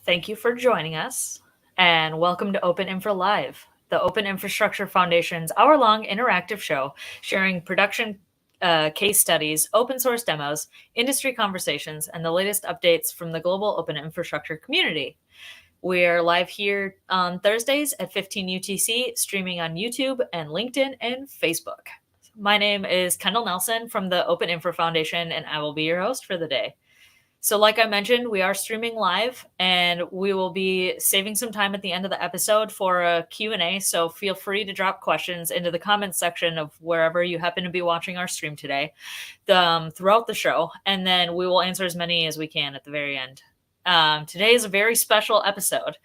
Thank you for joining us, and welcome to OpenInfra Live, the Open Infrastructure Foundation's hour-long interactive show sharing production case studies, open source demos, industry conversations, and the latest updates from the global open infrastructure community. We're live here on Thursdays at 15 UTC, streaming on YouTube and LinkedIn and Facebook. My name is Kendall Nelson from the Open Infra Foundation, and I will be your host for the day. So like I mentioned, we are streaming live, and we will be saving some time at the end of the episode for a Q&A, so feel free to drop questions into the comments section of wherever you happen to be watching our stream today throughout the show, and then we will answer as many as we can at the very end. Today is a very special episode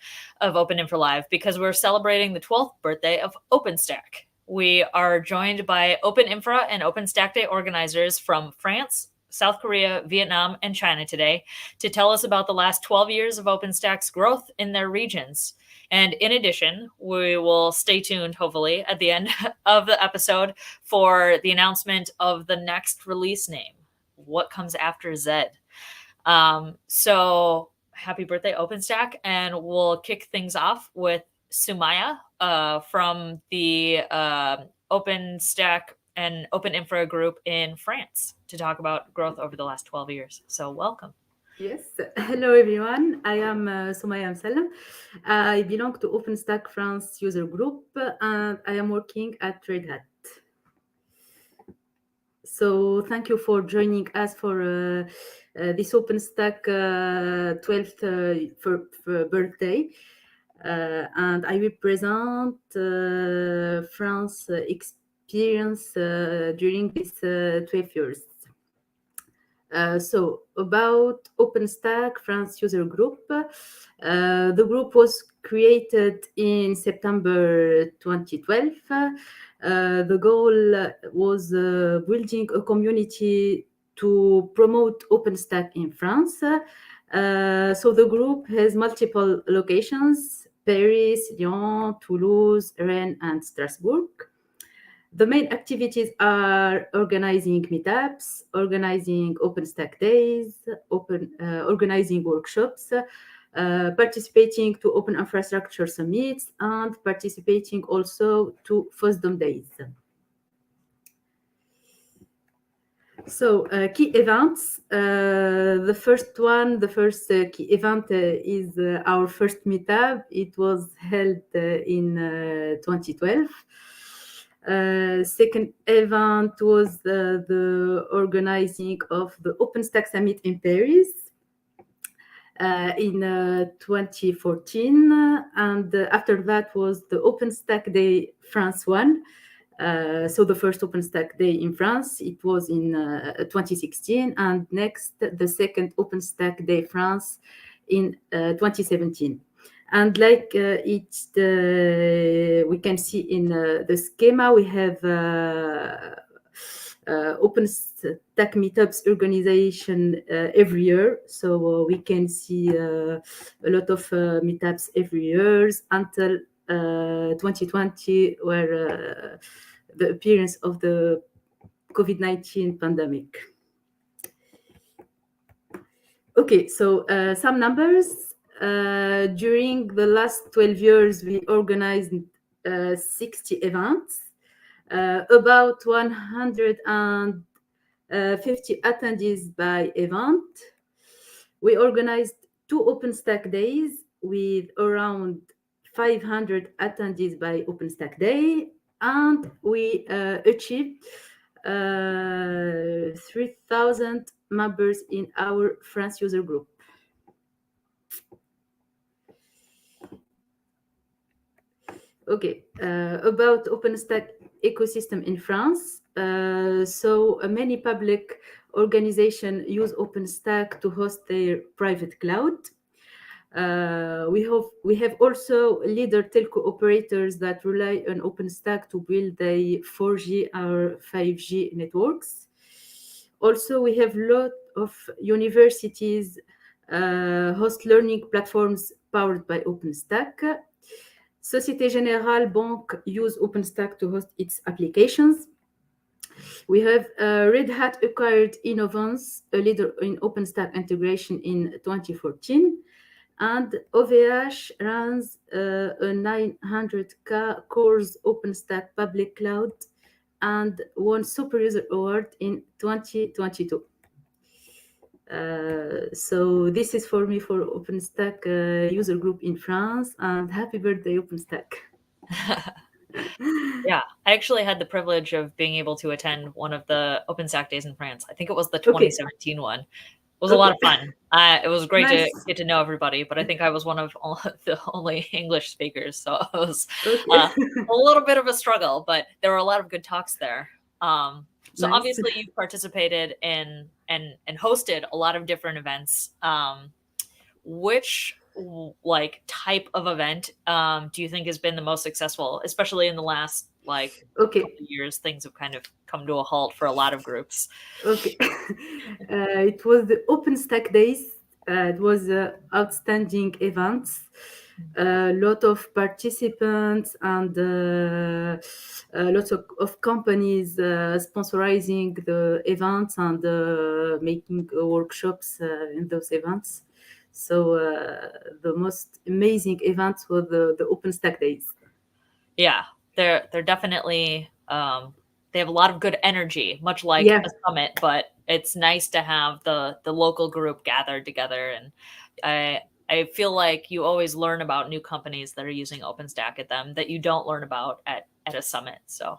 of Open Infra Live because we're celebrating the 12th birthday of OpenStack. We are joined by Open Infra and OpenStack Day organizers from France, South Korea, Vietnam, and China today to tell us about the last 12 years of OpenStack's growth in their regions. And in addition, we will stay tuned, hopefully, at the end of the episode for the announcement of the next release name, what comes after Z. So happy birthday, OpenStack, and we'll kick things off with Sumaya from the OpenStack and Open Infra group in France to talk about growth over the last 12 years. So welcome. Yes, hello everyone. I am Soumaya Msalem. I belong to OpenStack France user group and I am working at Red Hat. So thank you for joining us for this OpenStack 12th birthday. And I will present France experience during this 12 years. So about OpenStack France user group, the group was created in September 2012. The goal was building a community to promote OpenStack in France. So the group has multiple locations: Paris, Lyon, Toulouse, Rennes, and Strasbourg. The main activities are organizing meetups, organizing OpenStack days, organizing workshops, participating to open infrastructure summits, and participating also to FOSDEM days. So key events. The first key event is our first meetup. It was held in 2012. Second event was the organizing of the OpenStack Summit in Paris in 2014. And after that was the OpenStack Day France 1. So the first OpenStack Day in France, it was in 2016. And next, the second OpenStack Day France in 2017. And like we can see in the schema, we have OpenStack meetups organization every year. So we can see a lot of meetups every year until 2020, where the appearance of the COVID-19 pandemic. Okay, so some numbers. During the last 12 years, we organized 60 events, about 150 attendees by event. We organized 2 OpenStack days with around 500 attendees by OpenStack day, and we achieved 3,000 members in our France user group. Okay, about OpenStack ecosystem in France. So many public organizations use OpenStack to host their private cloud. We have also leader telco operators that rely on OpenStack to build their 4G or 5G networks. Also, we have a lot of universities host learning platforms powered by OpenStack. Société Générale Bank use OpenStack to host its applications. We have Red Hat acquired Innovance, a leader in OpenStack integration in 2014. And OVH runs a 900K cores OpenStack public cloud and won Super User Award in 2022. So this is for me for OpenStack user group in France, and happy birthday OpenStack. Yeah, I actually had the privilege of being able to attend one of the OpenStack days in France. I think it was the Okay, 2017 one. It was a lot okay, of fun. It was great to nice. get to know everybody, but I think I was one of the only English speakers, so it was Okay, a little bit of a struggle, but there were a lot of good talks there. So nice. obviously you've participated in and hosted a lot of different events. Which like type of event do you think has been the most successful, especially in the last like Okay, couple of years? Things have kind of come to a halt for a lot of groups. okay. It was the OpenStack days. It was outstanding events. A lot of participants and lots of companies sponsorizing the events and making workshops in those events. So the most amazing events were the OpenStack days. Yeah, they're definitely they have a lot of good energy, much like Yeah, a summit, but it's nice to have the local group gathered together. And I feel like you always learn about new companies that are using OpenStack at them that you don't learn about at a summit. So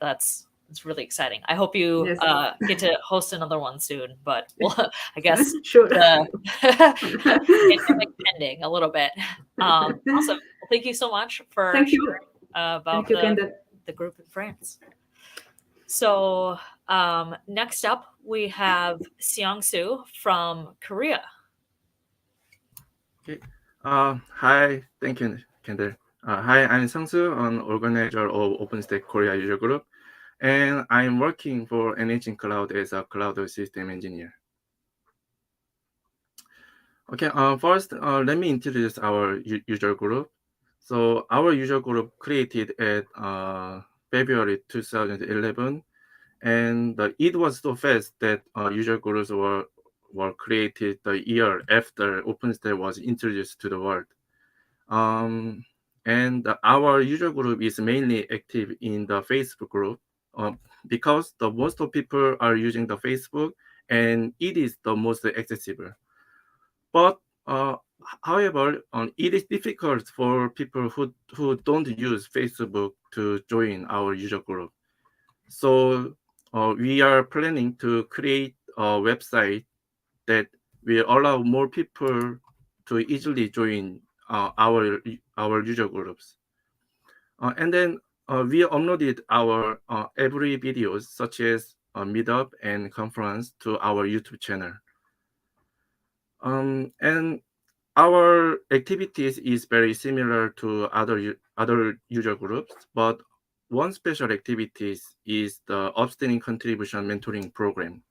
that's really exciting. I hope you yes, get to host another one soon, but well, I guess sure. the pandemic pending a little bit. Awesome. Well, thank you so much for Thank sharing you. Thank about you, Kendall. the group in France. So next up, we have Seong Soo from Korea. Okay. Hi, thank you, Kendall. Hi, I'm Sangsu, an organizer of OpenStack Korea user group, and I'm working for NH Cloud as a cloud system engineer. Okay, first, let me introduce our user group. So our user group created at February 2011, and it was so fast that user groups were created the year after OpenStack was introduced to the world. Um, and our user group is mainly active in the Facebook group because the most of people are using the Facebook and it is the most accessible. But however, it is difficult for people who don't use Facebook to join our user group. So we are planning to create a website that will allow more people to easily join our user groups. And then we uploaded our every videos such as meetup and conference to our YouTube channel. And our activities is very similar to other user groups, but one special activities is the upstream contribution mentoring program.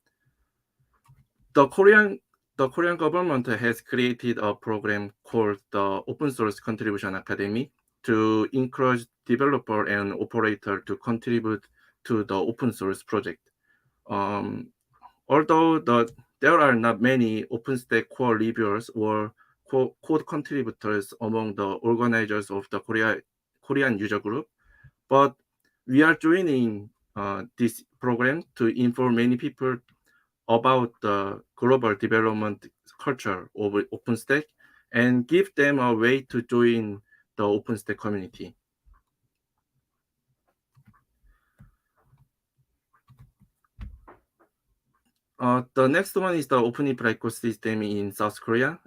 The Korean government has created a program called the Open Source Contribution Academy to encourage developer and operator to contribute to the open source project. Um, Although there are not many OpenStack core reviewers or code contributors among the organizers of the Korean user group, but we are joining this program to inform many people about the global development culture of OpenStack and give them a way to join the OpenStack community. The next one is the OpenInfra ecosystem in South Korea.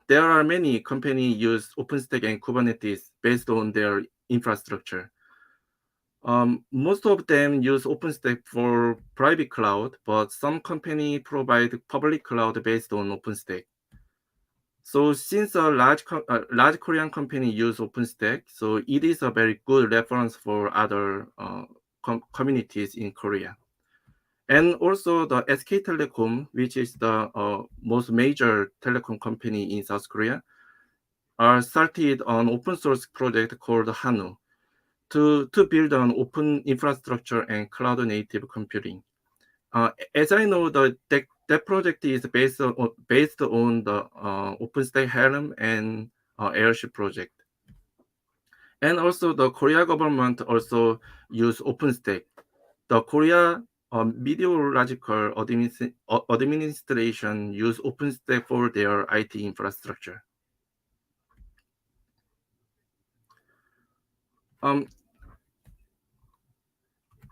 There are many companies use OpenStack and Kubernetes based on their infrastructure. Most of them use OpenStack for private cloud, but some companies provide public cloud based on OpenStack. So since a large Korean company use OpenStack, so it is a very good reference for other communities in Korea. And also the SK Telecom, which is the most major telecom company in South Korea, started an open source project called Hanu to build an open infrastructure and cloud native computing. As I know, the that project is based on the OpenStack Helm and Airship project. And also the Korea government also use OpenStack. The Korea Meteorological Administration use OpenStack for their IT infrastructure.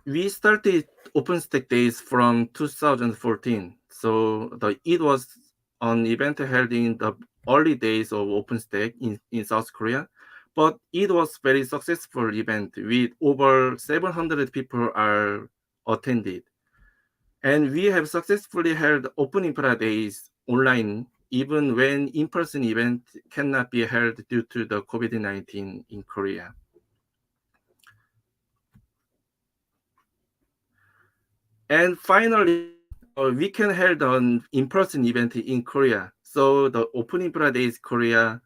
We started OpenStack Days from 2014. So it was an event held in the early days of OpenStack in South Korea. But it was very successful event with over 700 people are attended. And we have successfully held OpenInfra Days online, even when in-person event cannot be held due to the COVID-19 in Korea. And finally, we can hold an in-person event in Korea. So the OpenInfra Days Korea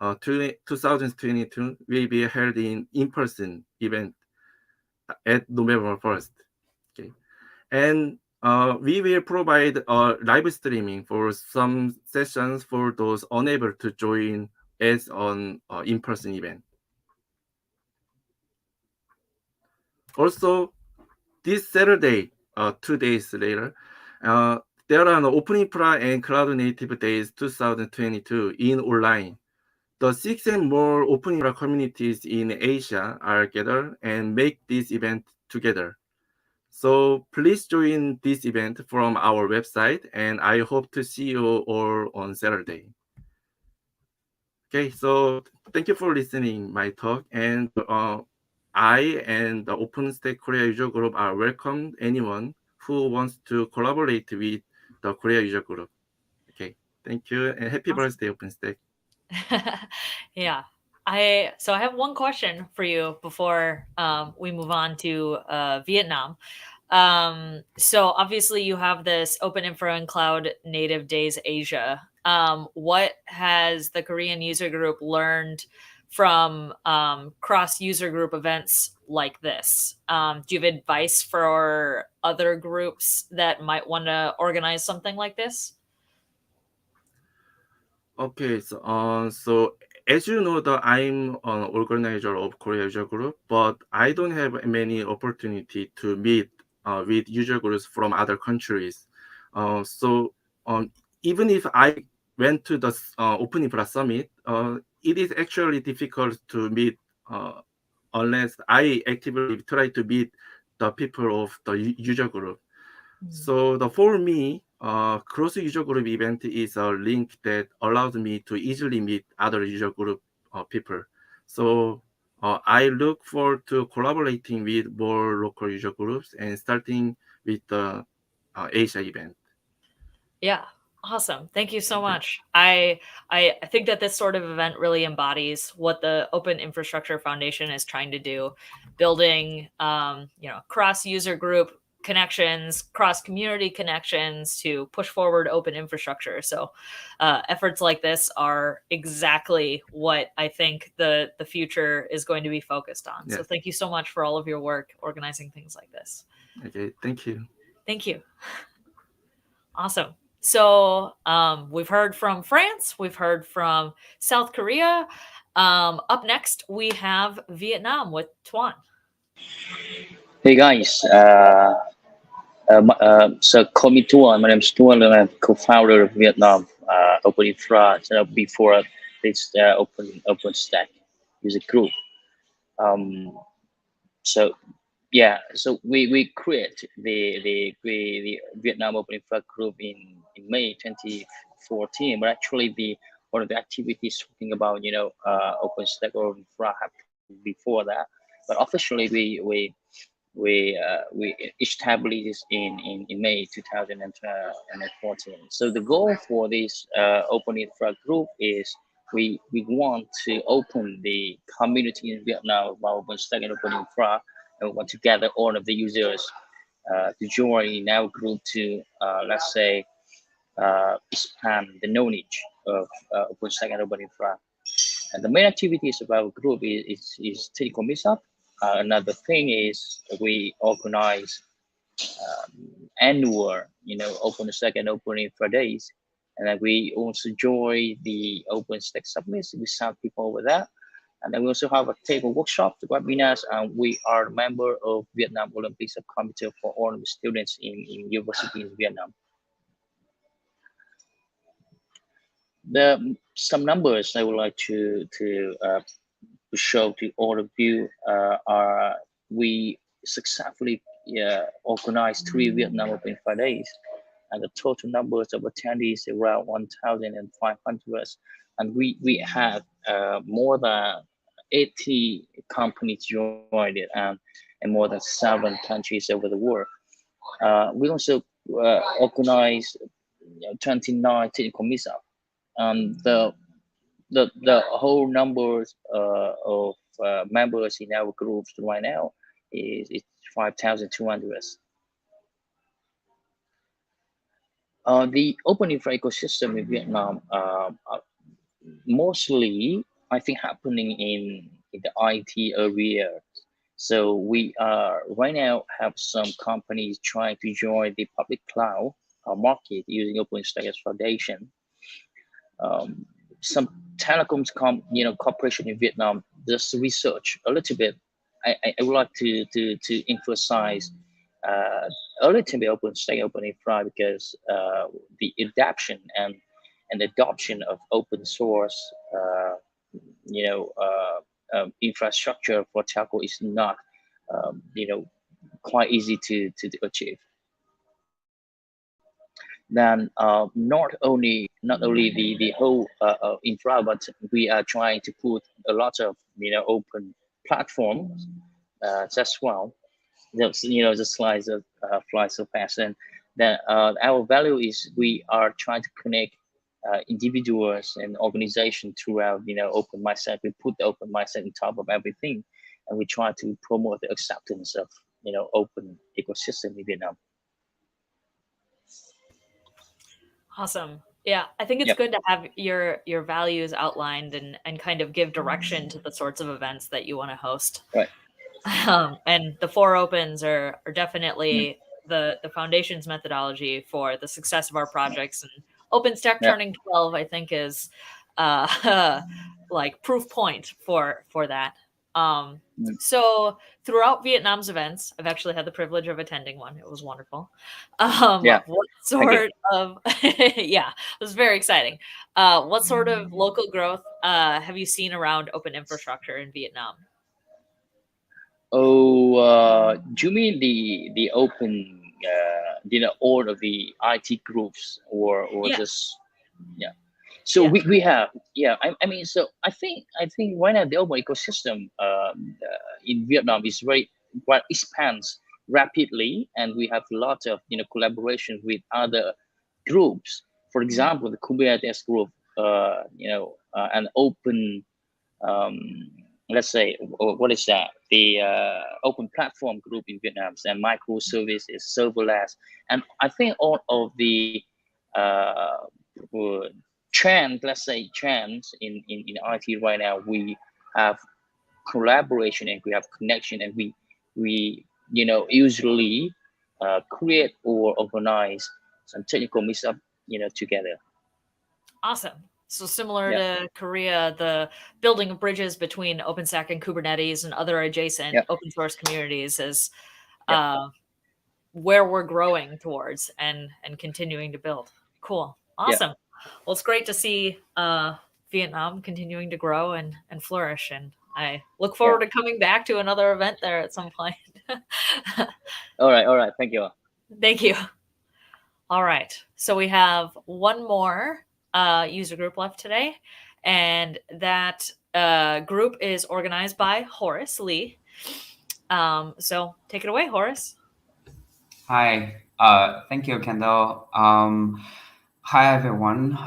2022 will be held in-person event at November 1st. Okay. And we will provide live streaming for some sessions for those unable to join as an in-person event. Also, this Saturday, 2 days later, there are an OpenInfra and Cloud Native Days 2022 in online. The 6 and more OpenInfra communities in Asia are gathered and make this event together. So please join this event from our website, and I hope to see you all on Saturday. Okay, so thank you for listening my talk, and I and the OpenStack Korea user group are welcome anyone who wants to collaborate with the Korea user group. Okay, thank you, and happy birthday, OpenStack. Yeah. I have one question for you before we move on to Vietnam. So obviously you have this OpenInfra and Cloud Native Days Asia. What has the Korean user group learned from cross user group events like this? Do you have advice for other groups that might want to organize something like this? Okay, so as you know, I'm an organizer of Korea user group, but I don't have many opportunity to meet with user groups from other countries. So even if I went to the Open Infra Summit, it is actually difficult to meet unless I actively try to meet the people of the user group. So for me, cross user group event is a link that allows me to easily meet other user group people. So I look forward to collaborating with more local user groups and starting with the Asia event. Yeah. Awesome. Thank you so much. I think that this sort of event really embodies what the Open Infrastructure Foundation is trying to do, building cross user group connections, cross community connections to push forward open infrastructure. So efforts like this are exactly what I think the future is going to be focused on. Yes. So thank you so much for all of your work organizing things like this. Okay, thank you. Thank you. Awesome. So we've heard from France, we've heard from South Korea. Up next, we have Vietnam with Tuan. Hey guys, so call me Tuan. My name is Tuan, and I'm co-founder of Vietnam OpenInfra. So before this OpenStack user group. So yeah, so we create the Vietnam OpenInfra group in May 2014. But actually, the one of the activities talking about OpenStack or infra happened before that. But officially, we established this in May 2014. So the goal for this Open Infra group is we want to open the community in Vietnam about OpenStack and Open Infra, and we want to gather all of the users to join in our group to let's say expand the knowledge of OpenStack and Open Infra. And the main activities of our group is telecom meetup. Another thing is we organize annual, OpenStack and OpenInfra days. And then we also join the OpenStack summits with some people with that. And then we also have a table workshop, the webinars, and we are a member of Vietnam Olympic Subcommittee for all the students in university in Vietnam. Some numbers I would like to show to all of you are we successfully organized 3 Vietnam Open Fridays, and the total numbers of attendees around 1,500, and we have more than 80 companies joined it, and more than 7 countries over the world. We also organized 29 technical meetups. The whole numbers of members in our groups right now is 5,200. The OpenInfra ecosystem in Vietnam mostly, I think, happening in the IT area. So we are right now have some companies trying to join the public cloud market using OpenStack as foundation. Some telecoms corporation in Vietnam just research a little bit. I would like to emphasize a little bit OpenStack, OpenInfra, because the adoption and adoption of open source infrastructure for telco is not quite easy to achieve. Then not only the whole infra, but we are trying to put a lot of open platforms as well. The slides fly so fast, and then our value is we are trying to connect individuals and organizations throughout open mindset. We put the open mindset on top of everything, and we try to promote the acceptance of open ecosystem in Vietnam. Awesome. Yeah, I think it's good to have your values outlined and kind of give direction to the sorts of events that you want to host. Right. And the 4 opens are definitely the foundation's methodology for the success of our projects. And OpenStack turning 12, I think, is like proof point for that. So throughout Vietnam's events, I've actually had the privilege of attending one. It was wonderful. What sort of it was very exciting. What sort of local growth have you seen around open infrastructure in Vietnam? Oh, do you mean the open all of the IT groups or just So we have I mean, so I think right now the open ecosystem in Vietnam is expands rapidly, and we have a lot of collaboration with other groups. For example, the Kubernetes group, an open let's say, what is that? The open platform group in Vietnam, and microservices, serverless, and I think all of the trends in IT right now, we have collaboration and we have connection, and we usually create or organize some technical meetup together. Awesome. So similar to Korea, the building of bridges between OpenStack and Kubernetes and other adjacent open source communities is where we're growing towards and continuing to build. Cool. Awesome. Well, it's great to see Vietnam continuing to grow and flourish. And I look forward to coming back to another event there at some point. All right. Thank you. Thank you. All right. So we have one more user group left today, and that group is organized by Horace Lee. So take it away, Horace. Hi. Thank you, Kendall. Hi, everyone.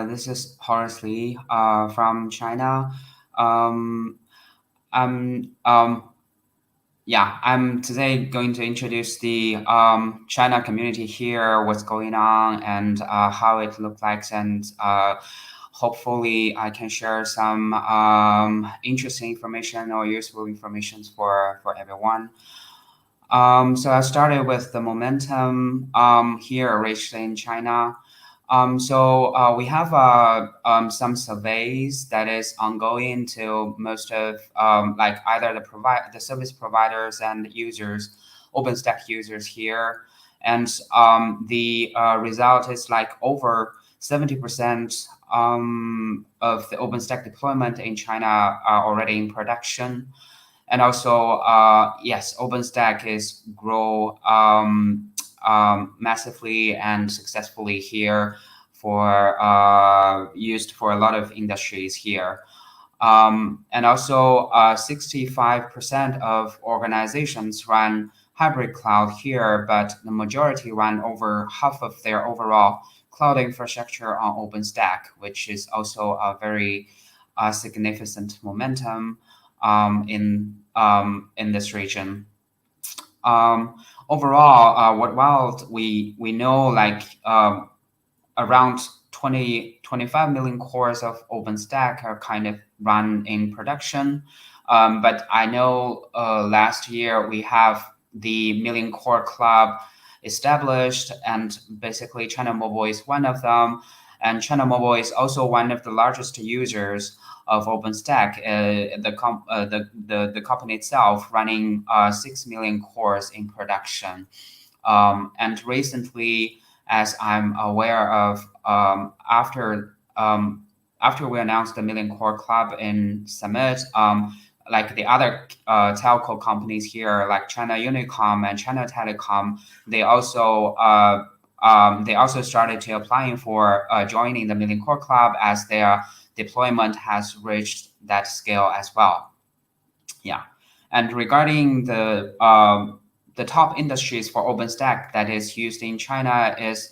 This is Horace Lee from China. I'm today going to introduce the China community here, what's going on, and how it looks like, and hopefully I can share some interesting information or useful information for everyone. So I started with the momentum here reached in China. We have some surveys that is ongoing to most of like either the service providers and users, OpenStack users here, and the result is like over 70% of the OpenStack deployment in China are already in production. And also, yes, OpenStack is grow massively and successfully here for used for a lot of industries here. And also, 65% of organizations run hybrid cloud here, but the majority run over half of their overall cloud infrastructure on OpenStack, which is also a very significant momentum in this region. Overall, while we know like around 25 million cores of OpenStack are kind of run in production, but I know last year we have the Million Core Club established, and basically China Mobile is one of them. And China Mobile is also one of the largest users of OpenStack. The company itself running 6 million cores in production. And recently, as I'm aware of, after we announced the Million Core Club in Summit, like the other telco companies here, like China Unicom and China Telecom, they also started to applying for joining the Million Core Club as their deployment has reached that scale as well. Yeah, and regarding the top industries for OpenStack that is used in China is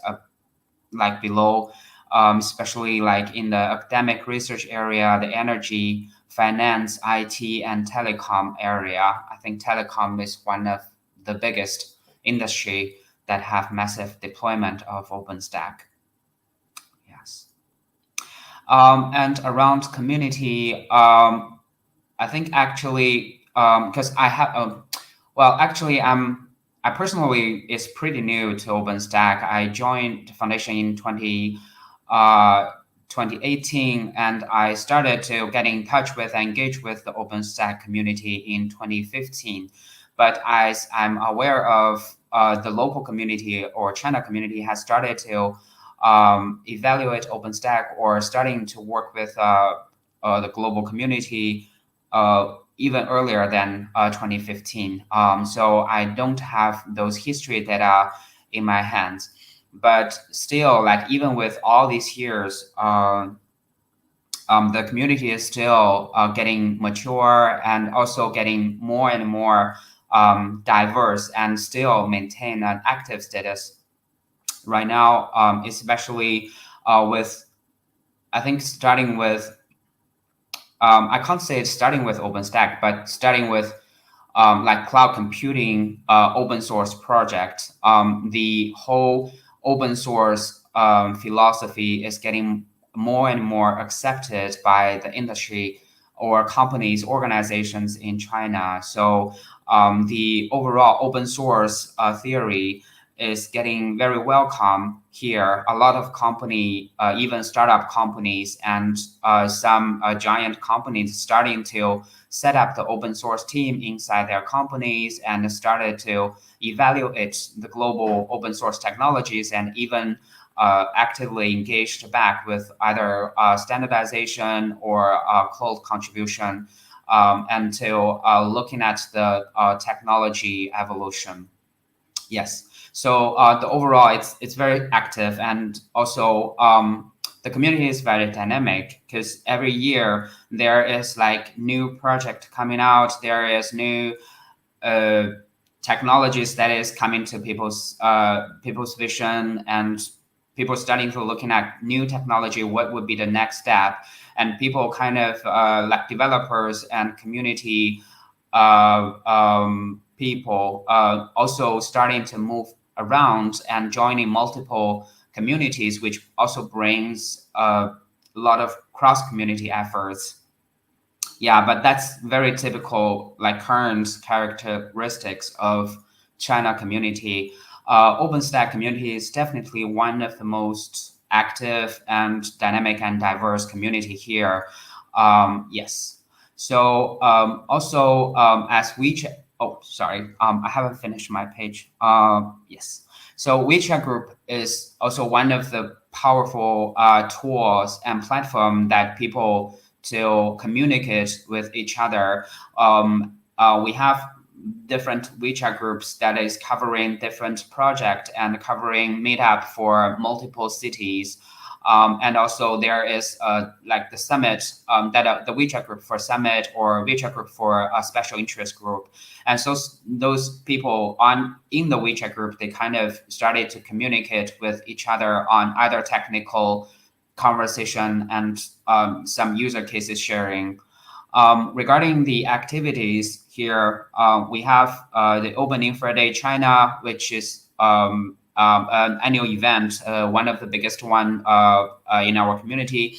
like below, especially like in the academic research area, the energy, finance, IT, and telecom area. I think telecom is one of the biggest industry that have massive deployment of OpenStack. Yes. And around community, I think actually, because I have, well, actually, I personally is pretty new to OpenStack. I joined the foundation in 2018, and I started to get in touch with and engage with the OpenStack community in 2015. But as I'm aware of, the local community or China community has started to evaluate OpenStack or starting to work with the global community even earlier than 2015. So I don't have those history data in my hands. But still, like even with all these years, the community is still getting mature and also getting more and more diverse and still maintain an active status right now, especially with, I think starting with, I can't say it's starting with OpenStack, but starting with like cloud computing open source project. The whole open source philosophy is getting more and more accepted by the industry or companies, organizations in China. So the overall open source theory is getting very welcome here. A lot of company, even startup companies and some giant companies starting to set up the open source team inside their companies and started to evaluate the global open source technologies and even actively engaged back with either standardization or code contribution and to looking at the technology evolution. Yes. So the overall, it's very active, and also the community is very dynamic because every year there is like new project coming out. There is new technologies that is coming to people's vision, and people starting to looking at new technology. What would be the next step? And people kind of like developers and community people also starting to move around and joining multiple communities, which also brings a lot of cross-community efforts. Yeah, but that's very typical, like current characteristics of China community, OpenStack community is definitely one of the most active and dynamic and diverse community here. Yes. So also as WeChat, oh, sorry, I haven't finished my page. Yes. So WeChat group is also one of the powerful tools and platform that people to communicate with each other. We have different WeChat groups that is covering different project and covering meetup for multiple cities. And also there is like the summit, that the WeChat group for summit or WeChat group for a special interest group. And so those people in the WeChat group, they kind of started to communicate with each other on either technical conversation and some user cases sharing. Regarding the activities here, we have the OpenInfra Day China, which is an annual event, one of the biggest one in our community.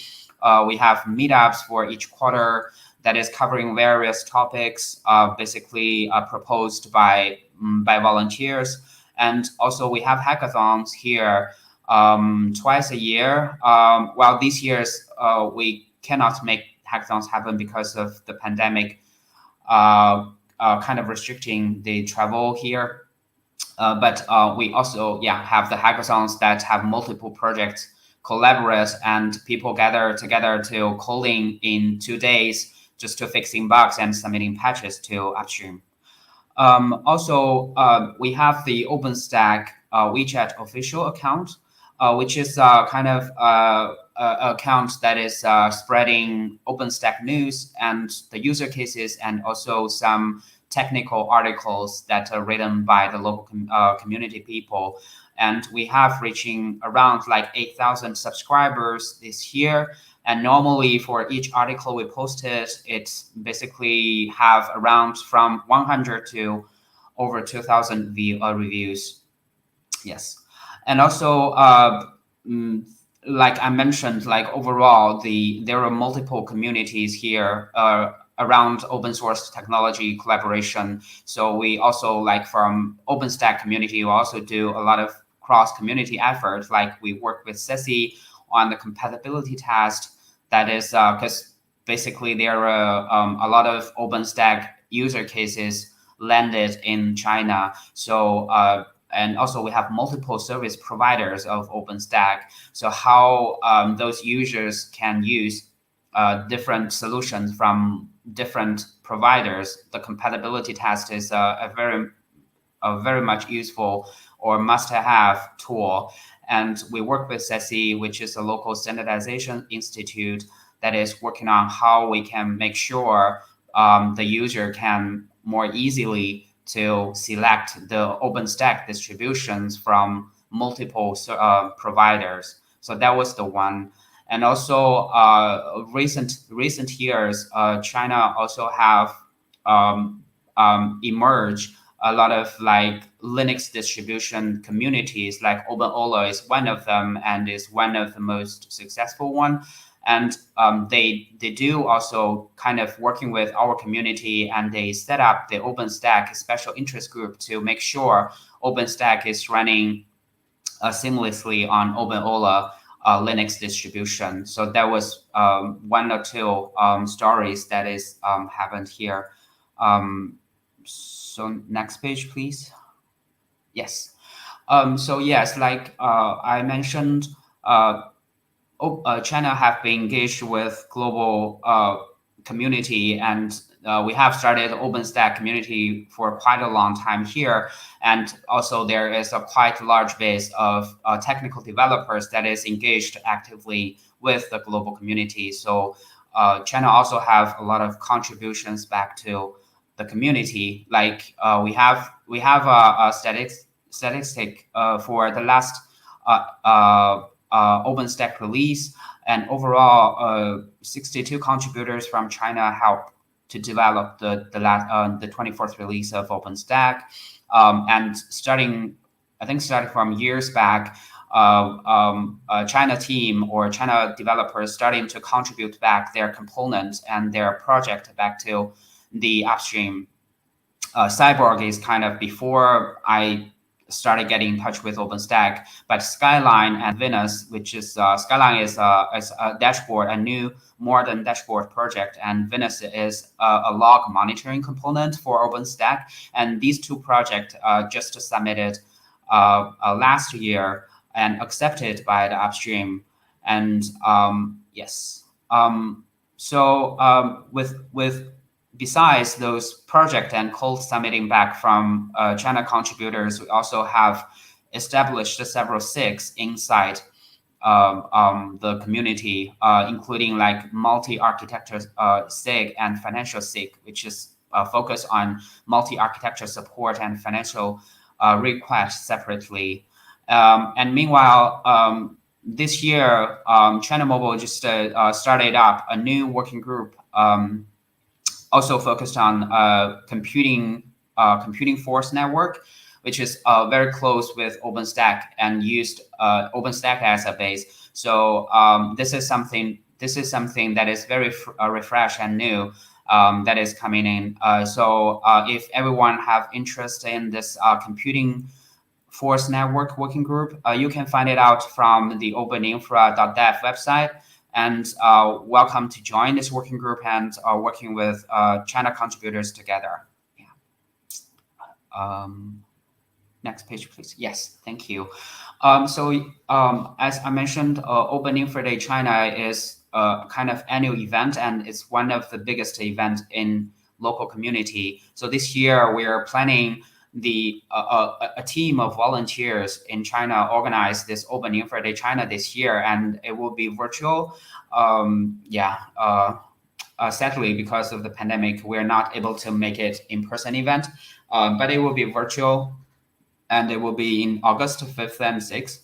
We have meetups for each quarter that is covering various topics, basically proposed by volunteers. And also we have hackathons here twice a year. Well, these years we cannot make hackathons happen because of the pandemic kind of restricting the travel here. But we also have the hackathons that have multiple projects collaborate and people gather together to coding in 2 days just to fixing bugs and submitting patches to upstream. Also, we have the OpenStack WeChat official account, which is kind of account that is spreading OpenStack news and the user cases and also some technical articles that are written by the local community people. And we have reaching around like 8,000 subscribers this year. And normally for each article we posted, it basically have around from 100 to over 2,000 reviews. Yes. And also, like I mentioned, like overall, there are multiple communities here around open source technology collaboration. So we also, like from OpenStack community, we also do a lot of cross community efforts. Like we work with CESI on the compatibility test. That is because basically there are a lot of OpenStack user cases landed in China. So and also we have multiple service providers of OpenStack. So how those users can use different solutions from different providers, the compatibility test is a very much useful or must-have tool. And we work with CESI, which is a local standardization institute that is working on how we can make sure the user can more easily to select the OpenStack distributions from multiple providers. So that was the one. And also recent years, China also have emerged a lot of like Linux distribution communities, like OpenOla is one of them and is one of the most successful one. And they do also kind of working with our community, and they set up the OpenStack special interest group to make sure OpenStack is running seamlessly on OpenOla Linux distribution. So that was one or two stories that is happened here. So next page, please. Yes. So yes, like I mentioned, China have been engaged with global community, and we have started OpenStack community for quite a long time here. And also there is a quite large base of technical developers that is engaged actively with the global community. So China also have a lot of contributions back to the community. Like we have a statistic for the last OpenStack release, and overall 62 contributors from China helped to develop the 24th release of OpenStack. And starting from years back, China team or China developers starting to contribute back their components and their project back to the upstream. Cyborg is kind of before I started getting in touch with OpenStack, but Skyline and Venus, which is Skyline is a dashboard, a new modern dashboard project, and Venus is a log monitoring component for OpenStack. And these two projects just submitted last year and accepted by the upstream. And yes, with besides those project and code submitting back from China contributors, we also have established several SIGs inside the community, including like multi-architecture SIG and financial SIG, which is focused on multi-architecture support and financial requests separately. And meanwhile, this year, China Mobile just started up a new working group also focused on computing force network, which is very close with OpenStack and used OpenStack as a base. So this is something that is very refresh and new that is coming in. So if everyone have interest in this computing force network working group, you can find it out from the openinfra.dev website. And welcome to join this working group and working with China contributors together. Yeah. Next page, please. Yes, thank you. So as I mentioned, OpenInfra Day China is a kind of annual event, and it's one of the biggest events in local community. So this year we are planning a team of volunteers in China organized this OpenInfra Day China this year, and it will be virtual. Sadly, because of the pandemic, we're not able to make it in-person event, but it will be virtual, and it will be in August 5th and 6th.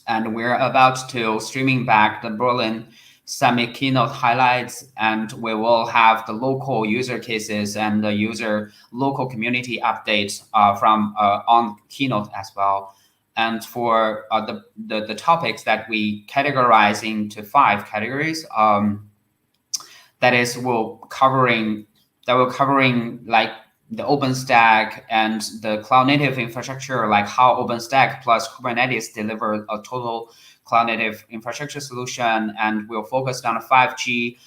And we're about to streaming back the Berlin Summit keynote highlights, and we will have the local user cases and the local community updates from on keynote as well. And for the topics that we categorize into 5 categories, that will covering like the OpenStack and the cloud native infrastructure, like how OpenStack plus Kubernetes deliver a total cloud native infrastructure solution. And we'll focus on a 5G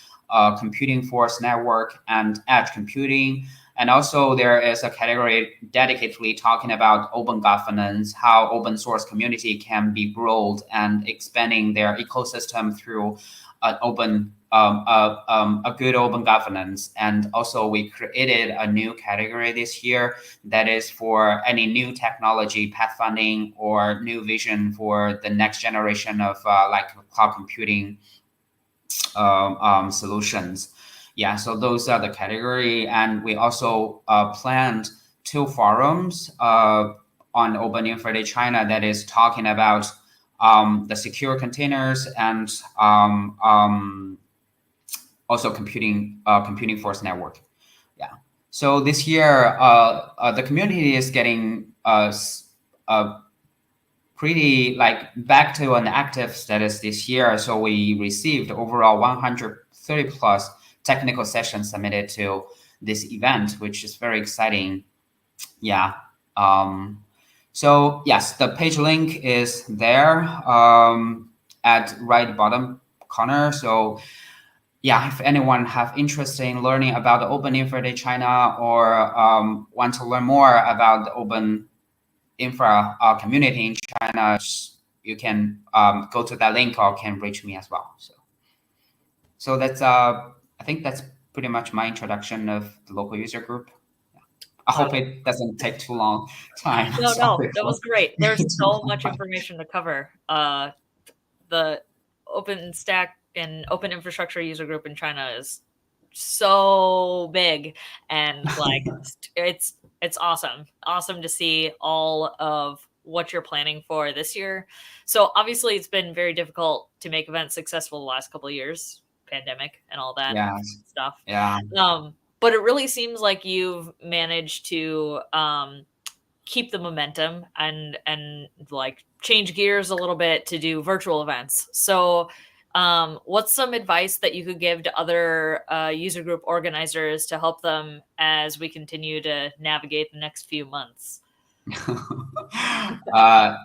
computing force network and edge computing. And also there is a category dedicatedly talking about open governance, how open source community can be growed and expanding their ecosystem through an open a good open governance. And also we created a new category this year that is for any new technology pathfinding or new vision for the next generation of like cloud computing solutions. Yeah, so those are the category. And we also planned 2 forums on OpenInfra Day China that is talking about the secure containers and also computing force network. Yeah. So this year, the community is getting pretty like back to an active status this year. So we received overall 130 plus technical sessions submitted to this event, which is very exciting. Yeah. So yes, the page link is there at right bottom corner. So yeah, if anyone have interest in learning about the OpenInfra Day China or want to learn more about the Open Infra community in China, you can go to that link or can reach me as well. So that's I think that's pretty much my introduction of the local user group. I hope it doesn't take too long time. No, that was great. There's so much information to cover. The OpenStack and Open Infrastructure User Group in China is so big, and like it's awesome to see all of what you're planning for this year. So obviously it's been very difficult to make events successful the last couple of years, pandemic and all that stuff. Yeah. But it really seems like you've managed to keep the momentum and like change gears a little bit to do virtual events. So what's some advice that you could give to other user group organizers to help them as we continue to navigate the next few months?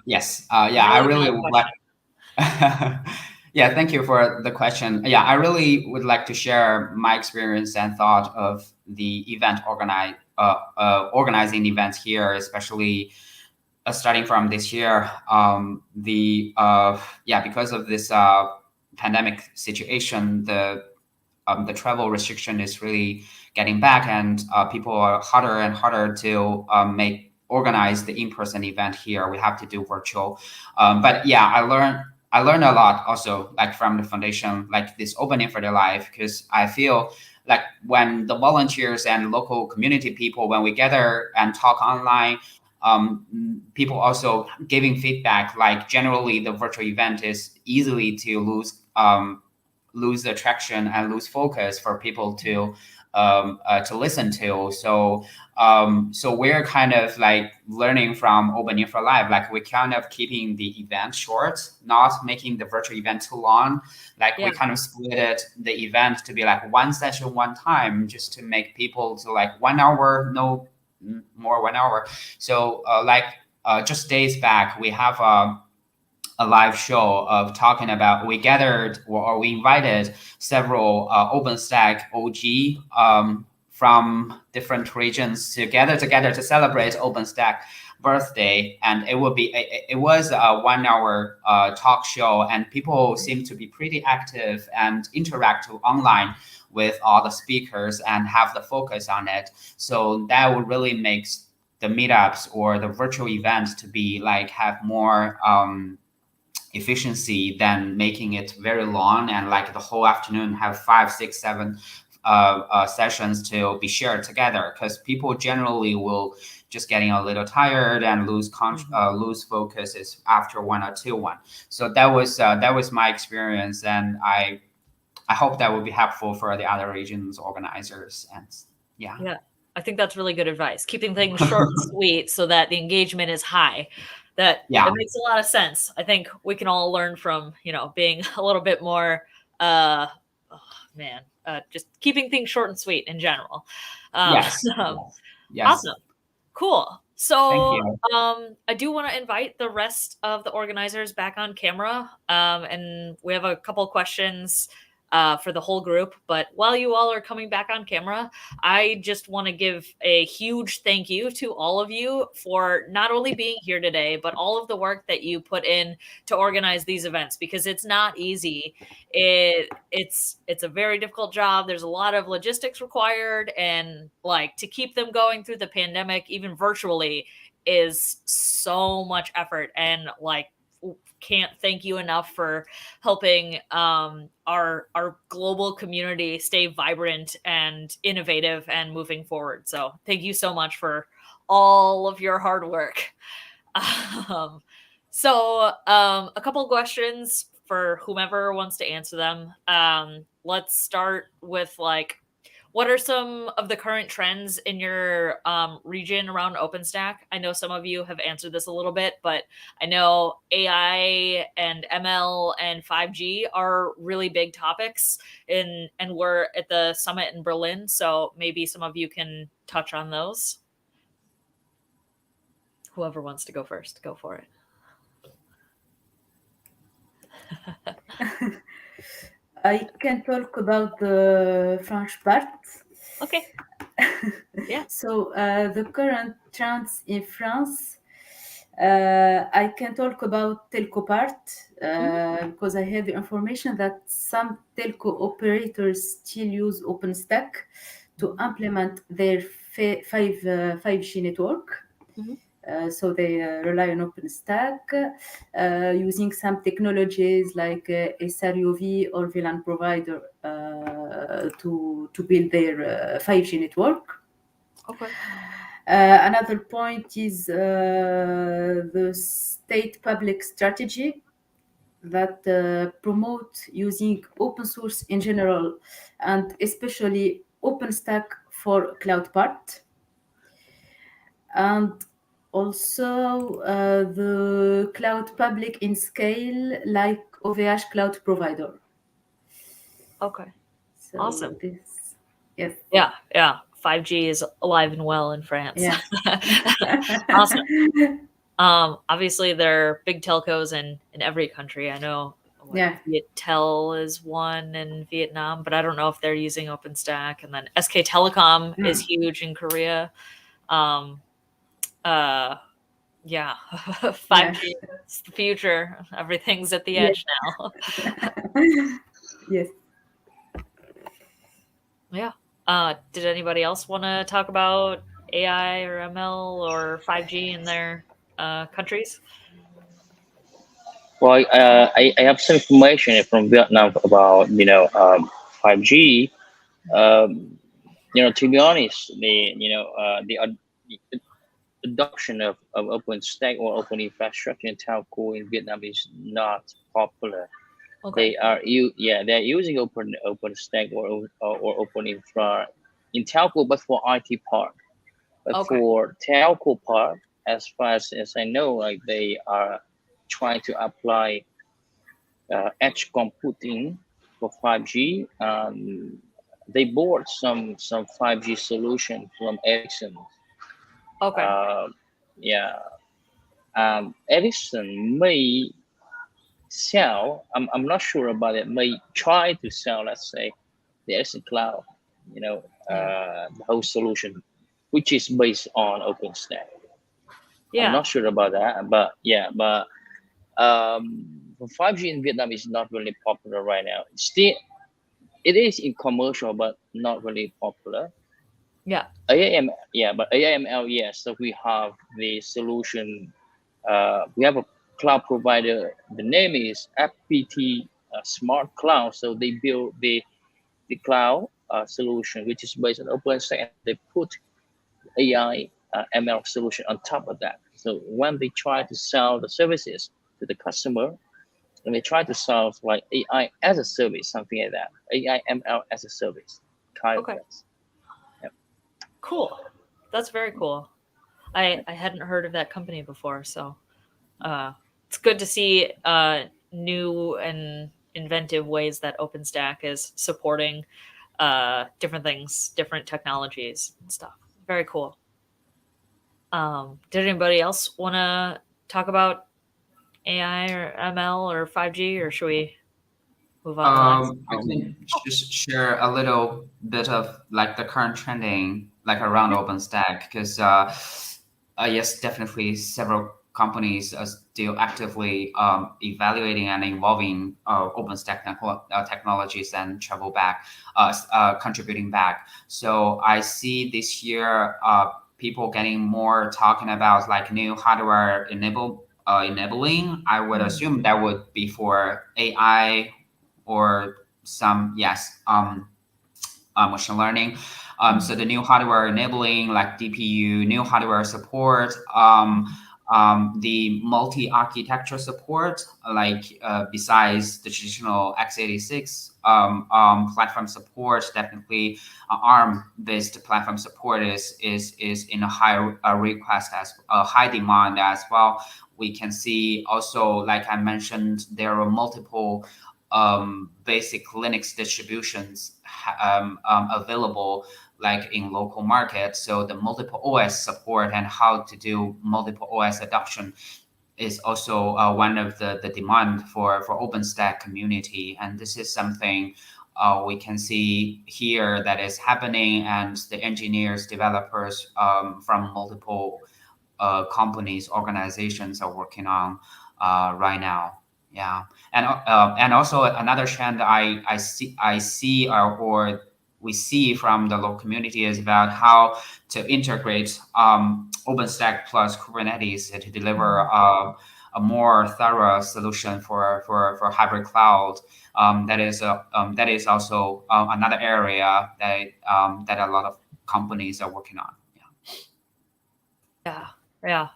Yes. Yeah, I really would like. Yeah, thank you for the question. Yeah, I really would like to share my experience and thought of the organizing events here, especially starting from this year. Because of this pandemic situation, the travel restriction is really getting back, and people are harder and harder to organize the in-person event here. We have to do virtual. But yeah, I learned a lot also, like from the foundation, like this OpenInfra Live, because I feel like when the volunteers and local community people, when we gather and talk online, people also giving feedback, like generally the virtual event is easily to lose attraction and lose focus for people to listen to. So we're kind of like learning from OpenInfra Live, like we kind of keeping the event short, not making the virtual event too long. Like we kind of split the event to be like one session, one time, just to make people to like 1 hour, no more 1 hour. So just days back, we have a live show of talking about, we gathered or we invited several OpenStack OG from different regions together to celebrate OpenStack birthday. And it was a 1 hour talk show, and people seem to be pretty active and interactive online with all the speakers and have the focus on it. So that would really make the meetups or the virtual events to be like have more efficiency than making it very long and like the whole afternoon have 5, 6, 7 sessions to be shared together, because people generally will just getting a little tired and lose focus after 1 or 2 one. So that was my experience, and I hope that will be helpful for the other regions organizers. And yeah, I think that's really good advice, keeping things short and sweet so that the engagement is high. That makes a lot of sense. I think we can all learn from, being a little bit more, just keeping things short and sweet in general. Yes. Awesome. Cool. So I do want to invite the rest of the organizers back on camera. And we have a couple questions for the whole group. But while you all are coming back on camera, I just want to give a huge thank you to all of you for not only being here today, but all of the work that you put in to organize these events, because it's not easy. It's a very difficult job. There's a lot of logistics required, and like to keep them going through the pandemic, even virtually, is so much effort. And like, can't thank you enough for helping our global community stay vibrant and innovative and moving forward. So thank you so much for all of your hard work. So a couple questions for whomever wants to answer them. Let's start with like, what are some of the current trends in your region around OpenStack? I know some of you have answered this a little bit, but I know AI and ML and 5G are really big topics, and we're at the summit in Berlin, so maybe some of you can touch on those. Whoever wants to go first, go for it. I can talk about the French part. Okay. Yeah. So the current trends in France, I can talk about telco part because I have the information that some telco operators still use OpenStack to implement their 5G network. So they rely on OpenStack using some technologies like SRUV or VLAN provider to build their 5G network. Okay. Another point is the state public strategy that promote using open source in general, and especially OpenStack for cloud part. And also the cloud public in scale like OVH cloud provider. Okay. So Awesome. this, yes. Yeah. 5G is alive and well in France. Yeah. Awesome. Obviously, there are big telcos in every country. I know Yeah. Viettel is one in Vietnam, but I don't know if they're using OpenStack. And then SK Telecom is huge in Korea. 5G is the future. Everything's at the edge now. Yes. Yeah. Did anybody else want to talk about AI or ML or 5G in their countries? Well, I have some information from Vietnam about 5G. To be honest, the adoption of OpenStack or open infrastructure in telco in Vietnam is not popular. Okay. They're using OpenStack or open infra in telco, but for IT part. But Okay. for telco part, as far as I know, like they are trying to apply edge computing for 5G. They bought some 5G solution from Ericsson. Okay. Yeah, Ericsson may sell. I'm not sure about it. May try to sell, let's say, the Ericsson Cloud. The whole solution, which is based on OpenStack. I'm not sure about that, but for 5G in Vietnam is not really popular right now. Still, it is in commercial, but not really popular. Yeah. But AIML, yes. So we have the solution. We have a cloud provider. The name is FPT Smart Cloud. So they build the cloud solution, which is based on OpenStack, and they put AI ML solution on top of that. So when they try to sell the services to the customer, and they try to sell like AI as a service, something like that, AI ML as a service, kind of things. Yep. Cool. That's very cool. I hadn't heard of that company before, so it's good to see new and inventive ways that OpenStack is supporting different things, different technologies and stuff. Very cool. Did anybody else want to talk about AI or ML or 5G, or should we move on to the next? I can just share a little bit of like the current trending like around OpenStack because yes, definitely several companies are still actively evaluating and evolving OpenStack technologies and contributing back. So I see this year people getting more talking about like new hardware enabling. I would assume that would be for AI or some machine learning. So the new hardware enabling like DPU, new hardware support, the multi-architecture support, like besides the traditional x86 platform support, definitely ARM-based platform support is in a high request as a high demand as well. We can see also, like I mentioned, there are multiple basic Linux distributions available like in local markets. So the multiple OS support and how to do multiple OS adoption is also one of the demand for OpenStack community. And this is something we can see here that is happening, and the engineers, developers from multiple companies, organizations are working on right now. Yeah, and also another trend I see or we see from the local community is about how to integrate OpenStack plus Kubernetes to deliver a more thorough solution for hybrid cloud. That is also another area that a lot of companies are working on. Yeah.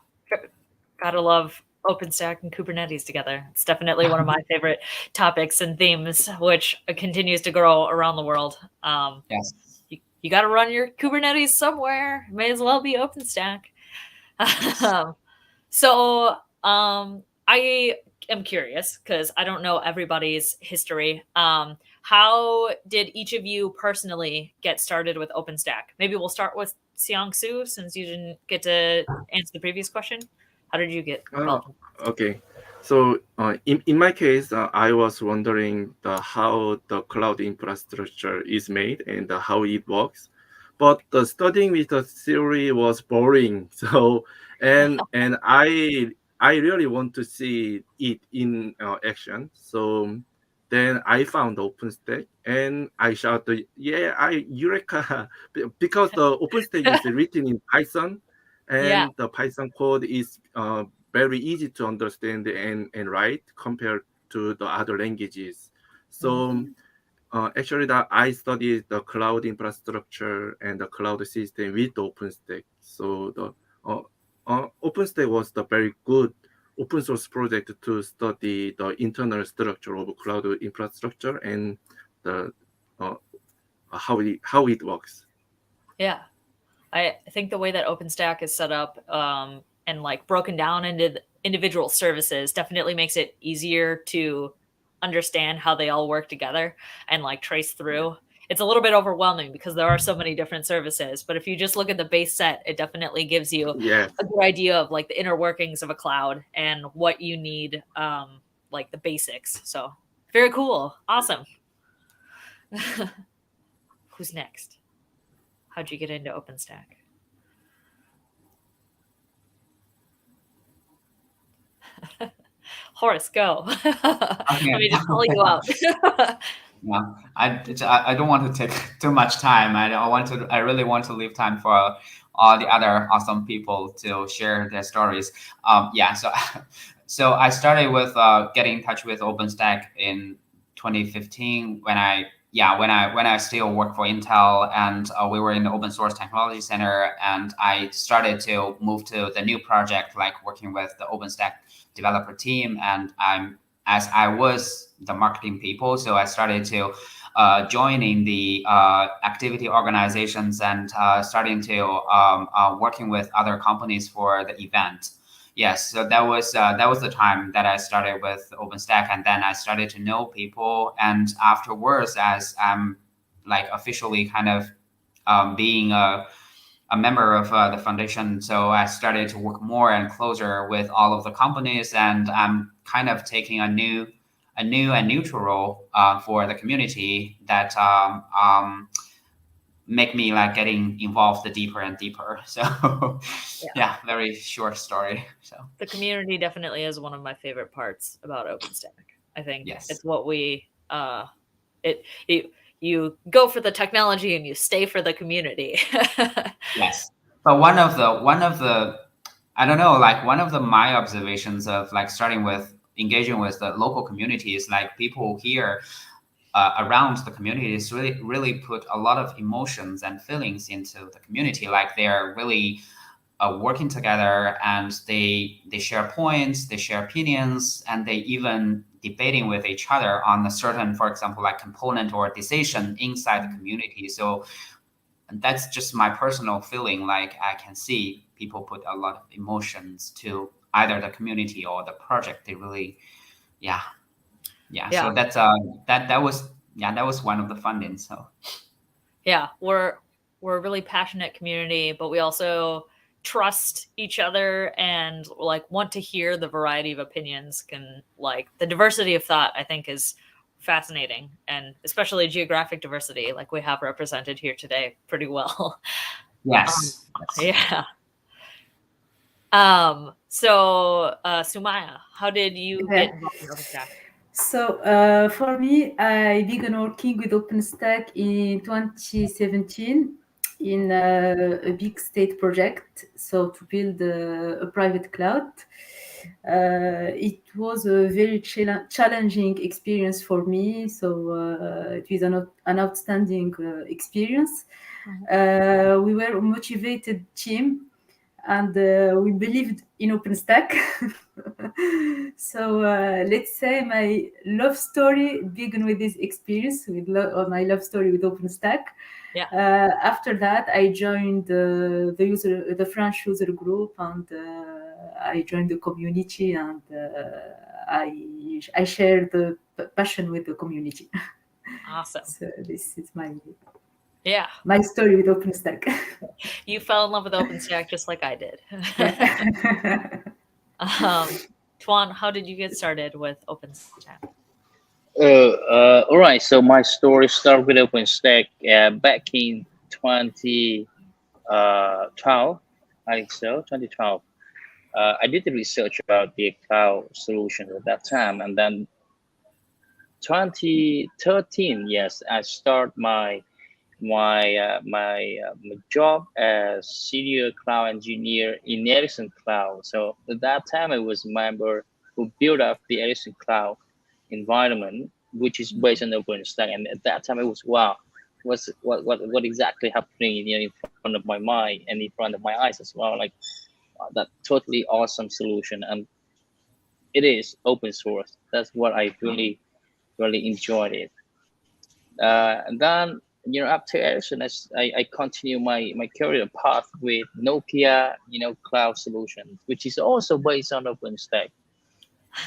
Gotta love OpenStack and Kubernetes together. It's definitely one of my favorite topics and themes, which continues to grow around the world. Yes. You got to run your Kubernetes somewhere. May as well be OpenStack. So I am curious because I don't know everybody's history. How did each of you personally get started with OpenStack? Maybe we'll start with Seong-Soo since you didn't get to answer the previous question. How did you get involved? Okay. So in my case, I was wondering how the cloud infrastructure is made and how it works. But the studying with the theory was boring. So and I really want to see it in action. So then I found OpenStack and I shouted, "Yeah, I Eureka!" Because the OpenStack is written in Python, Yeah. and the Python code is very easy to understand and write compared to the other languages. So actually, that I studied the cloud infrastructure and the cloud system with OpenStack. So the OpenStack was the very good open source project to study the internal structure of cloud infrastructure and the how it works. Yeah. I think the way that OpenStack is set up and like broken down into individual services definitely makes it easier to understand how they all work together and like trace through. It's a little bit overwhelming because there are so many different services, but if you just look at the base set, it definitely gives you Yes. a good idea of like the inner workings of a cloud and what you need, like the basics. So very cool. Awesome. Who's next? How'd you get into OpenStack? Horace, go. Let me just call you out. Yeah, I don't want to take too much time. I really want to leave time for all the other awesome people to share their stories. Yeah, so I started with getting in touch with OpenStack in 2015 when I still work for Intel, and we were in the Open Source Technology Center, and I started to move to the new project, like working with the OpenStack developer team, and as I was the marketing people, so I started to joining the activity organizations and starting to working with other companies for the event. Yes, so that was the time that I started with OpenStack, and then I started to know people, and afterwards, as I'm like officially kind of being a member of the foundation, so I started to work more and closer with all of the companies, and I'm kind of taking a new and neutral role for the community that make me like getting involved deeper and deeper. So yeah, very short story. So the community definitely is one of my favorite parts about OpenStack. I think yes, it's what we you go for the technology and you stay for the community. yes. But one of the I don't know, like one of the my observations of like starting with engaging with the local communities, like people here around the community is really put a lot of emotions and feelings into the community. Like they're really working together, and they share points, they share opinions, and they even debating with each other on a certain, for example, like component or decision inside the community. So that's just my personal feeling. Like I can see people put a lot of emotions to either the community or the project. They really, yeah. So that's that was one of the funding. So yeah, we're a really passionate community, but we also trust each other and like want to hear the variety of opinions. Can like the diversity of thought, I think, is fascinating, and especially geographic diversity, like we have represented here today pretty well. yes. Yeah. So Sumaya, how did you get involved in OpenStack? So for me, I began working with OpenStack in 2017 in a big state project, so to build a private cloud. It was a very challenging experience for me, so it was an outstanding experience. We were a motivated team, and we believed in OpenStack. So let's say my love story began with this experience, with my love story with OpenStack. Yeah. After that, I joined the French user group, and I joined the community, and I share the passion with the community. Awesome. So this is Yeah. my story with OpenStack. You fell in love with OpenStack just like I did. Yeah. Tuan, how did you get started with OpenStack? All right. So my story started with OpenStack back in 2012. I think so, 2012. I did the research about the cloud solution at that time, and then 2013, yes, I start my job as senior cloud engineer in Ericsson Cloud. So at that time, I was a member who built up the Ericsson Cloud environment, which is based on OpenStack. And at that time, it was wow, what exactly happening, in front of my mind and in front of my eyes as well. Like that totally awesome solution, and it is open source. That's what I really enjoyed it. And then after Ericsson, I continue my career path with Nokia, cloud solutions, which is also based on OpenStack.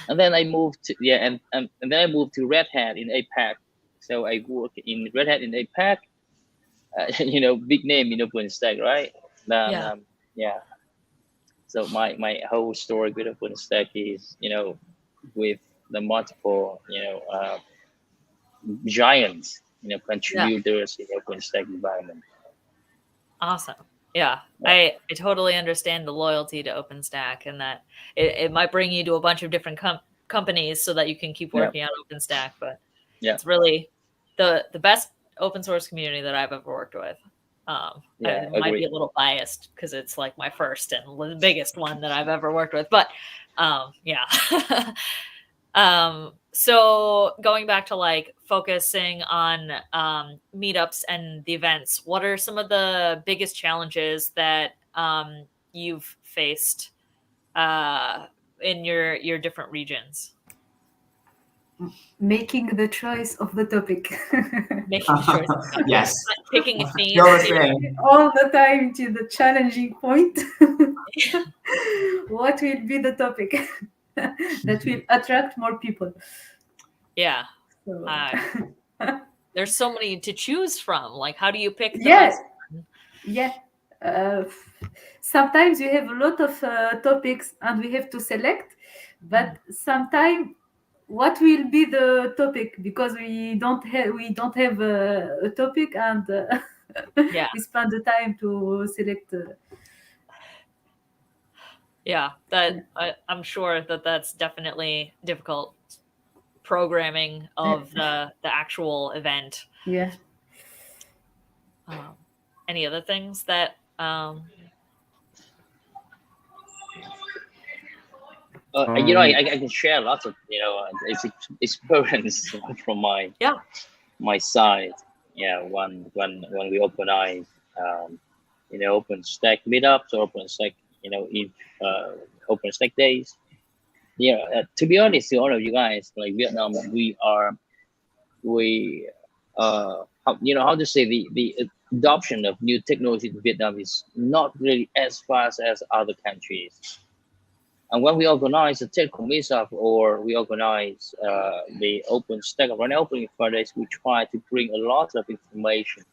And then I moved to and then I moved to Red Hat in APAC. So I work in Red Hat in APAC. Big name in OpenStack, right? Then Yeah. yeah. So my whole story with OpenStack is with the multiple giants contributors in OpenStack environment. Awesome. Yeah. I totally understand the loyalty to OpenStack, and that it might bring you to a bunch of different companies so that you can keep working on OpenStack, but it's really the best open source community that I've ever worked with. I might be a little biased because it's like my first and the biggest one that I've ever worked with, but yeah. So going back to like focusing on meetups and the events, what are some of the biggest challenges that you've faced in your different regions? Making the choice of the topic. Making the choice. Yes. Picking a theme. All the time to the challenging point. What will be the topic that will attract more people? Yeah. So, there's so many to choose from. Like, how do you pick the yeah, best? yeah. Sometimes we have a lot of topics and we have to select, but sometimes what will be the topic, because we don't have a topic, and we spend the time to select. Yeah, I'm sure that's definitely difficult programming of the actual event. Yeah. Any other things that I can share lots of experience from my side. Yeah, when we organize OpenStack meetups or OpenStack in OpenStack days. Yeah, to be honest to all of you guys, like Vietnam, how to say, the adoption of new technology in Vietnam is not really as fast as other countries. And when we organize a technical meetup or we organize the OpenStack or an OpenInfra days, we try to bring a lot of information,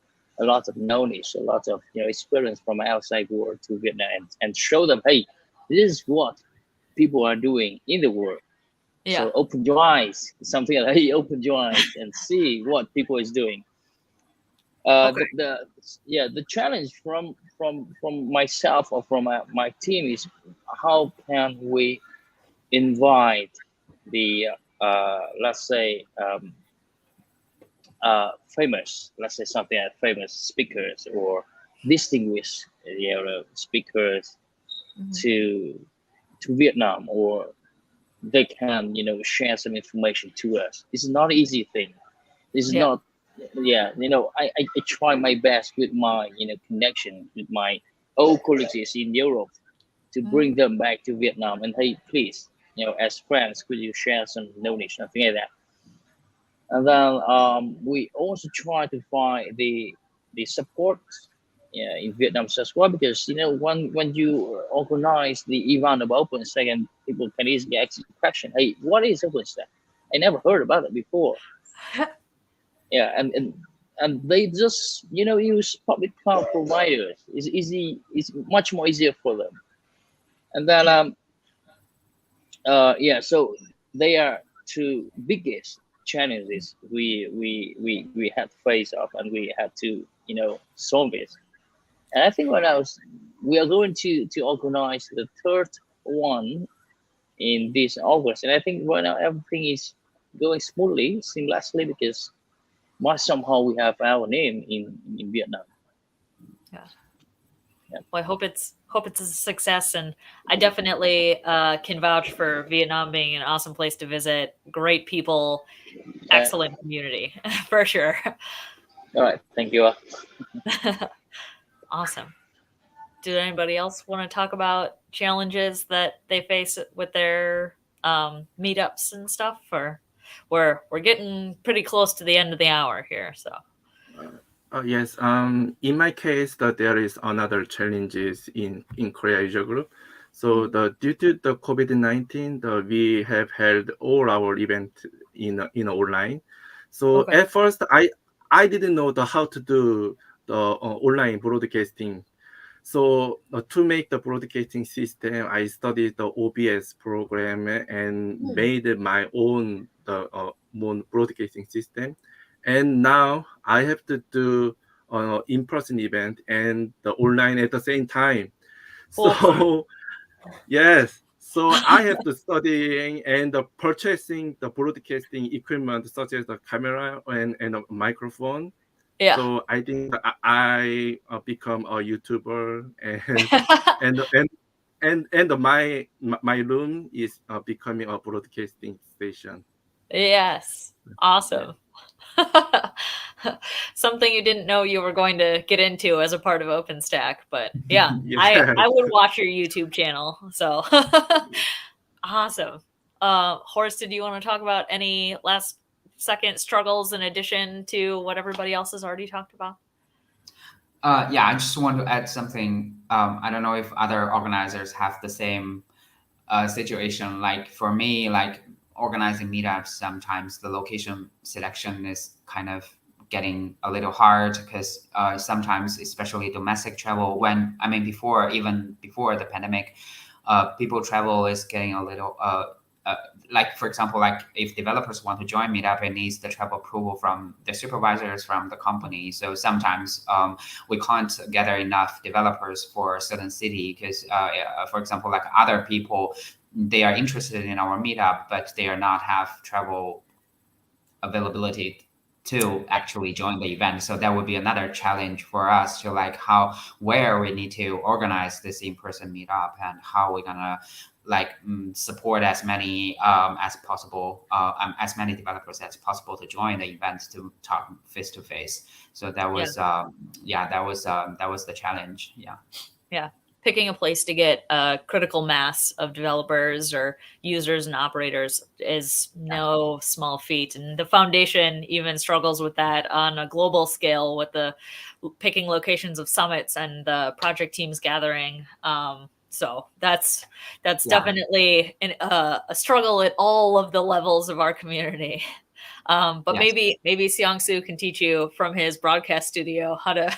a lot of knowledge, a lot of experience from outside world to Vietnam and show them, hey, this is what people are doing in the world. Yeah. So open your eyes, something like, hey, open your eyes and see what people is doing. Okay. The challenge from myself or from my team is how can we invite the let's say famous, let's say something like famous speakers or distinguished speakers to Vietnam, or they can share some information to us. It's not an easy thing. It's not. I try my best with my connection with my old colleagues in Europe to bring them back to Vietnam and, hey, please, as friends, could you share some knowledge, something like that. And then we also try to find the support yeah, in Vietnam as well, because when you organize the event of OpenStack, and people can easily ask the question, hey, what is OpenStack? I never heard about it before. Yeah, and they just use public cloud providers. It's easy. It's much more easier for them. And then yeah, so they are two biggest challenges we had to face off, and we had to solve it. And I think we are going to organize the third one in this August, and I think right now everything is going smoothly, seamlessly, because somehow we have our name in Vietnam. Yeah. Yeah. Well, I hope it's a success, and I definitely can vouch for Vietnam being an awesome place to visit. Great people, excellent community, for sure. All right, thank you. Awesome. Did anybody else want to talk about challenges that they face with their meetups and stuff? Or we're getting pretty close to the end of the hour here, so. Yes. In my case, there is another challenges in Korea user group. So due to the COVID-19, we have held all our event in online. So Okay. at first, I didn't know how to do the online broadcasting. So to make the broadcasting system, I studied the OBS program and made my own broadcasting system. And now I have to do in-person event and the online at the same time. So yes, so I have to studying and purchasing the broadcasting equipment such as the camera and a microphone. Yeah. So I think I become a YouTuber, and my room is becoming a broadcasting station. Yes. Awesome. Something you didn't know you were going to get into as a part of OpenStack, but yeah, Yes. I would watch your YouTube channel. So awesome. Horst, did you want to talk about any last second struggles in addition to what everybody else has already talked about? Yeah, I just want to add something. I don't know if other organizers have the same situation. Like for me, like organizing meetups, sometimes the location selection is kind of getting a little hard because sometimes, especially domestic travel, even before the pandemic, people travel is getting a little like, for example, like if developers want to join meetup, it needs the travel approval from the supervisors from the company. So sometimes we can't gather enough developers for a certain city because, for example, like other people, they are interested in our meetup, but they are not have travel availability to actually join the event. So that would be another challenge for us to where we need to organize this in-person meetup and how we're gonna support as many as possible, as many developers as possible to join the event to talk face to face. So that was that was the challenge. Yeah. Picking a place to get a critical mass of developers or users and operators is no small feat. And the foundation even struggles with that on a global scale with the picking locations of summits and the project teams gathering. So that's definitely a struggle at all of the levels of our community. But maybe Seong-Soo can teach you from his broadcast studio how to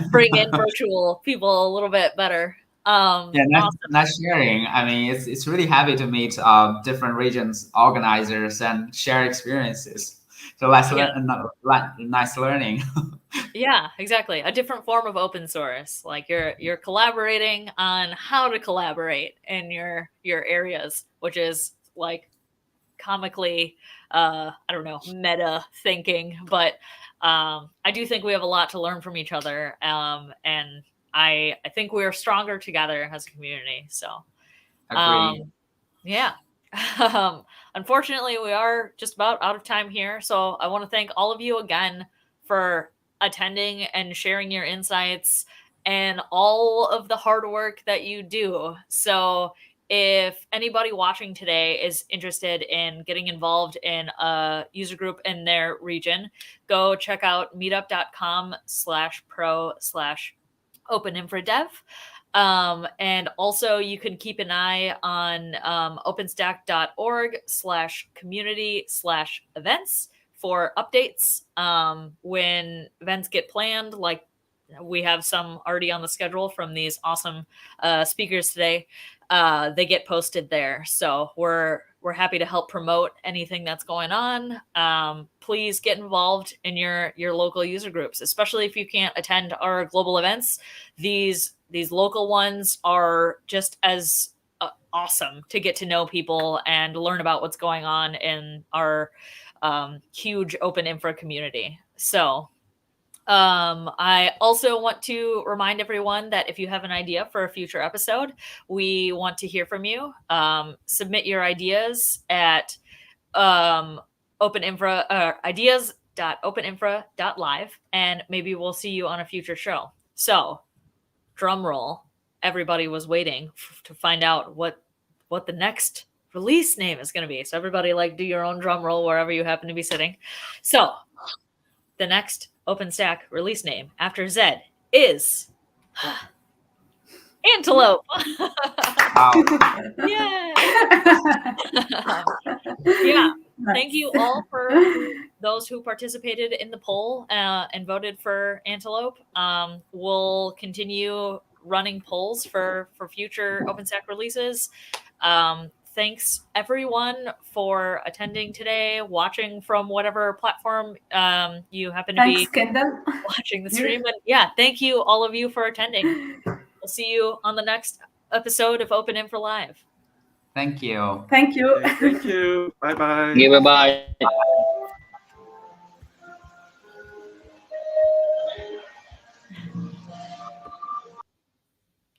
bring in virtual people a little bit better. Nice sharing. I mean, it's really happy to meet different regions organizers and share experiences. So nice learning. Yeah, exactly. A different form of open source. Like you're collaborating on how to collaborate in your areas, which is like comically I don't know, meta thinking, but I do think we have a lot to learn from each other, and I think we're stronger together as a community. So yeah. Unfortunately, we are just about out of time here, so I want to thank all of you again for attending and sharing your insights and all of the hard work that you do. So if anybody watching today is interested in getting involved in a user group in their region, go check out meetup.com/pro/OpenInfraDev. And also you can keep an eye on openstack.org/community/events for updates when events get planned. Like we have some already on the schedule from these awesome speakers today. They get posted there. So we're happy to help promote anything that's going on. Please get involved in your local user groups, especially if you can't attend our global events. These local ones are just as awesome to get to know people and learn about what's going on in our huge open infra community. So I also want to remind everyone that if you have an idea for a future episode, we want to hear from you. Submit your ideas at ideas.openinfra.live, and maybe we'll see you on a future show. So, drum roll. Everybody was waiting to find out what the next release name is going to be. So everybody, like, do your own drum roll wherever you happen to be sitting. So the next OpenStack release name after Z is Antelope. Wow. Yeah. Yeah. Thank you all for those who participated in the poll and voted for Antelope. We'll continue running polls for future OpenStack releases. Thanks everyone for attending today, watching from whatever platform you happen to be Kendall. watching the stream. And yeah, thank you all of you for attending. We'll see you on the next episode of Open Infra Live. Thank you. Thank you. Thank you. Bye bye. Yeah, bye bye.